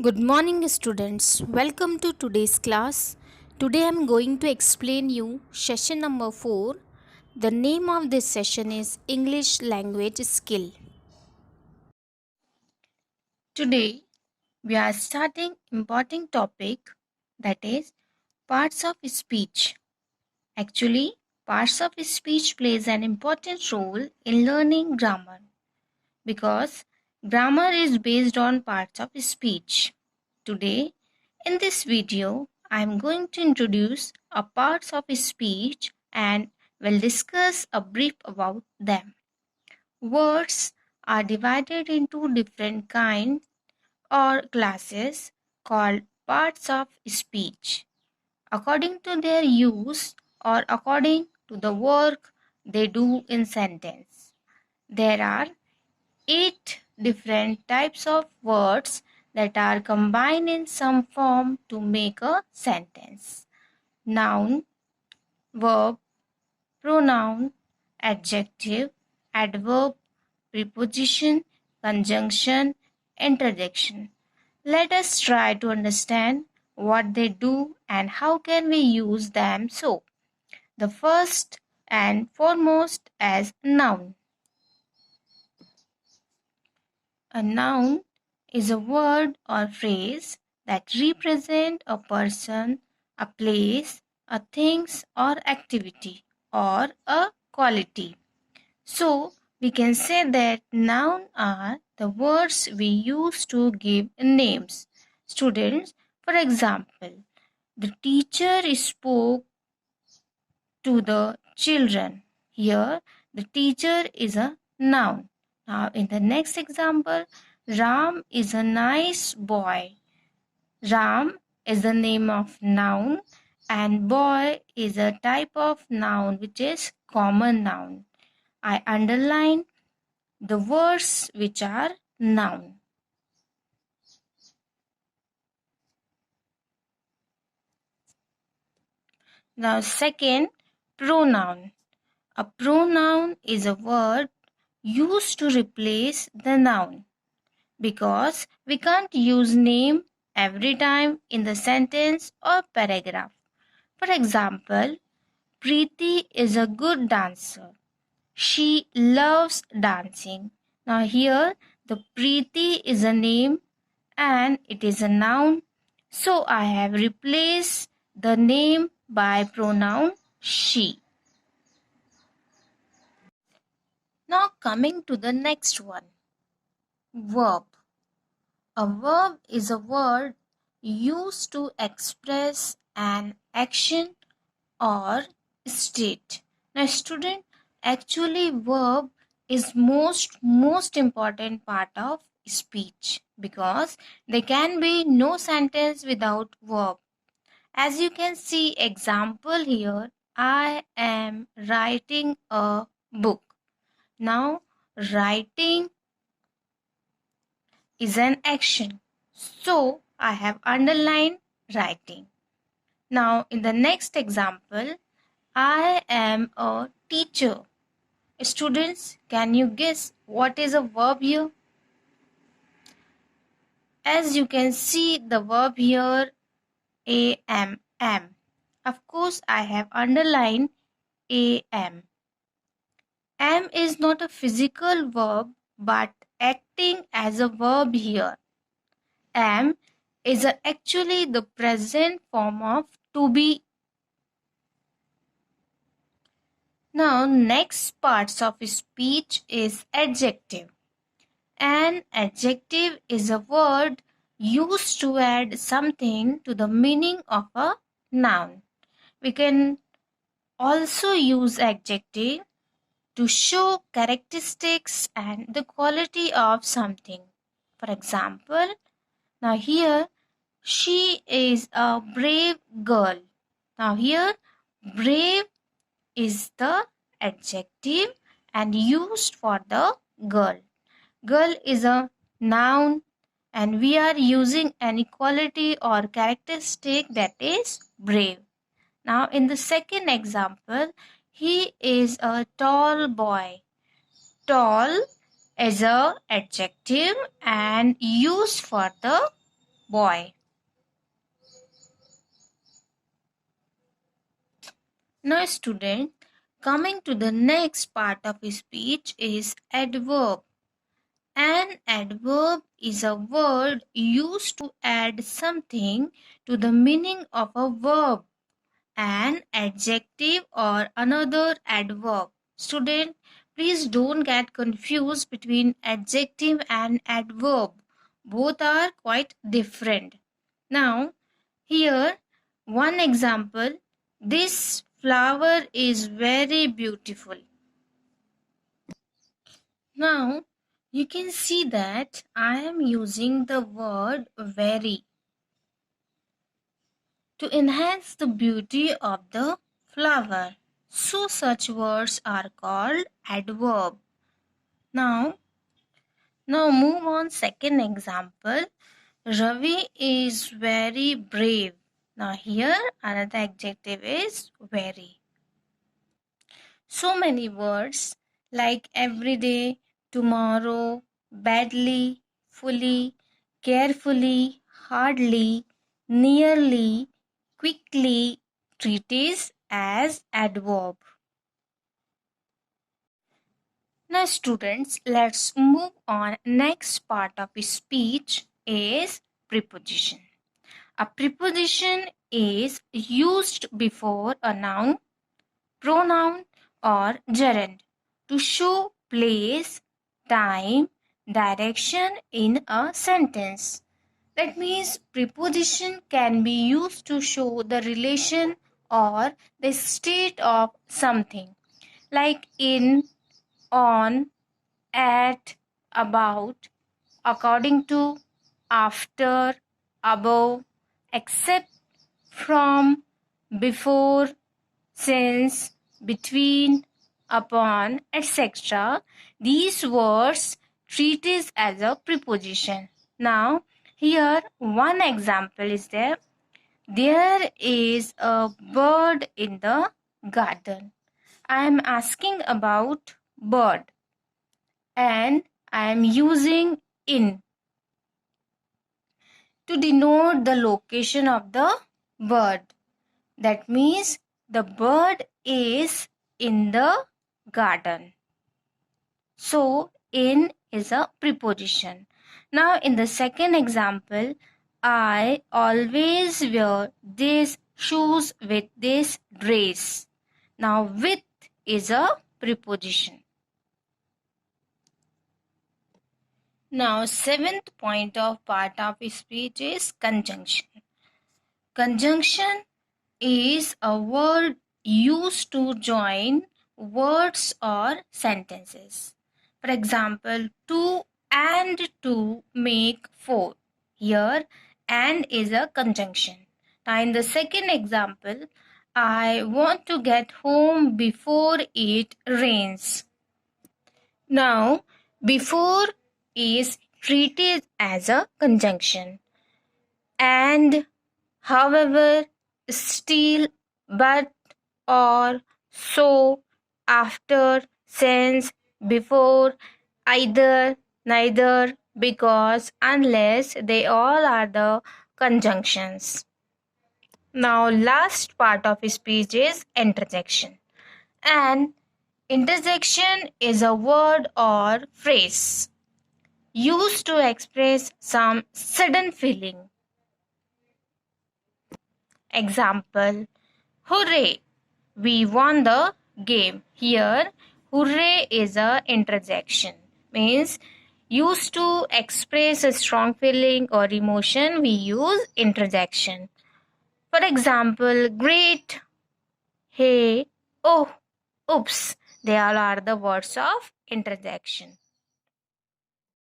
Good morning students. Welcome to today's class. Today I am going to explain you session number 4. The name of this session is English language skill. Today we are starting important topic, that is parts of speech. Actually, parts of speech plays an important role in learning grammar because grammar is based on parts of speech. Today, in this video, I am going to introduce a parts of speech and will discuss a brief about them. Words are divided into different kinds or classes called parts of speech according to their use or according to the work they do in sentence. There are 8 different types of words that are combined in some form to make a sentence. Noun, verb, pronoun, adjective, adverb, preposition, conjunction, interjection. Let us try to understand what they do and how can we use them. So, the first and foremost as noun. A noun is a word or phrase that represent a person, a place, a things or activity or a quality. So we can say that noun are the words we use to give names. Students, for example, the teacher spoke to the children. Here, the teacher is a noun. Now, in the next example, Ram is a nice boy. Ram is the name of noun and boy is a type of noun which is common noun. I underline the words which are noun. Now, second, pronoun. A pronoun is a word used to replace the noun because we can't use name every time in the sentence or paragraph. For example, Preeti is a good dancer. She loves dancing. Now here the Preeti is a name and it is a noun. So I have replaced the name by pronoun she. Now coming to the next one. Verb. A verb is a word used to express an action or state. Now student, actually verb is most important part of speech because there can be no sentence without verb. As you can see example here, I am writing a book. Now writing is an action. So I have underlined writing. Now in the next example, I am a teacher. Students, can you guess what is a verb here? As you can see the verb here, am. Of course, I have underlined am. Am is not a physical verb but acting as a verb here. Am is actually the present form of to be. Now, next parts of speech is adjective. An adjective is a word used to add something to the meaning of a noun. We can also use adjective to show characteristics and the quality of something. For example, now here, she is a brave girl. Now here, brave is the adjective and used for the girl. Girl is a noun and we are using an equality or characteristic that is brave. Now in the second example, he is a tall boy. Tall is a adjective and used for the boy. Now, student, coming to the next part of speech is adverb. An adverb is a word used to add something to the meaning of a verb. An adjective or another adverb. Student, please don't get confused between adjective and adverb. Both are quite different. Now, here one example. This flower is very beautiful. Now, you can see that I am using the word very to enhance the beauty of the flower. So such words are called adverb. Now move on second example. Ravi is very brave. Now here another adjective is very. So many words like everyday, tomorrow, badly, fully, carefully, hardly, nearly, quickly treated as adverb. Now students, let's move on. Next part of speech is preposition. A preposition is used before a noun, pronoun or gerund to show place, time, direction in a sentence. That means preposition can be used to show the relation or the state of something, like in, on, at, about, according to, after, above, except, from, before, since, between, upon, etc. These words treated as a preposition. Now, here one example is there. There is a bird in the garden. I am asking about bird and I am using in to denote the location of the bird. That means the bird is in the garden. So, in is a preposition. Now, in the second example, I always wear these shoes with this dress. Now, with is a preposition. Now, seventh point of part of speech is conjunction. Conjunction is a word used to join words or sentences. For example, two and two make four. Here, and is a conjunction. Now, in the second example, I want to get home before it rains. Now, before is treated as a conjunction. And, however, still, but, or, so, after, since, before, either, neither, because, unless, they all are the conjunctions. Now, last part of speech is interjection. An interjection is a word or phrase used to express some sudden feeling. Example, hooray, we won the game. Here, hooray is a interjection. Means used to express a strong feeling or emotion, we use interjection. For example, great, hey, oh, oops. They all are the words of interjection.